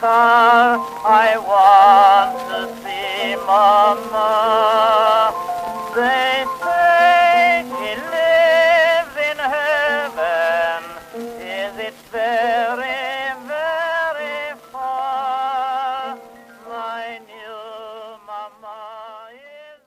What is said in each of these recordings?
car. I want to see Mama. They say she lives in heaven. Is it very, very far? My new Mama is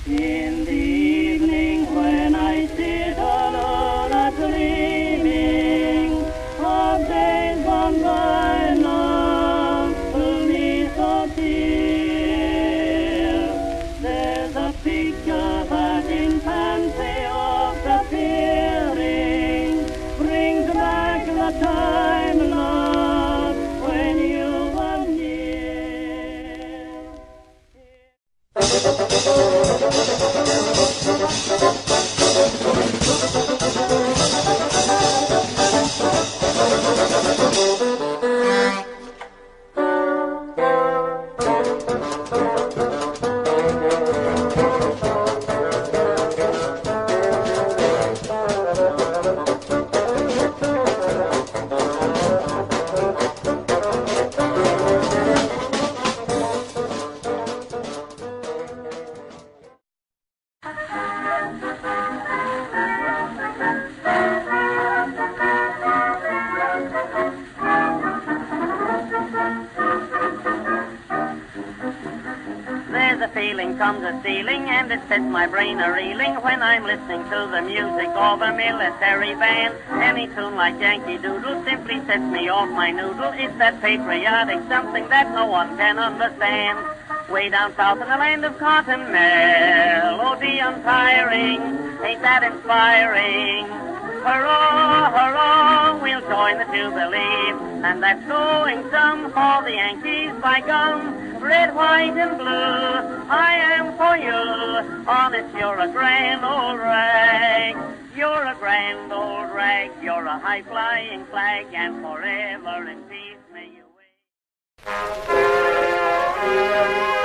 In the evening when I sit alone at dreaming of days gone by, love to me so dear. There's a picture that in fancy of appearing brings back the time, love, when you were near. There's a feeling comes a stealing, and it sets my brain a-reeling when I'm listening to the music of a military band. Any tune like Yankee Doodle simply sets me off my noodle. It's that patriotic something that no one can understand. Way down south in the land of cotton, melody untiring, ain't that inspiring? Hurrah, hurrah, we'll join the Jubilee, and that's going some for the Yankees by gum. Red, white, and blue, I am for you. Honest, you're a grand old rag. You're a grand old rag. You're a high-flying flag, and forever in peace may you wave.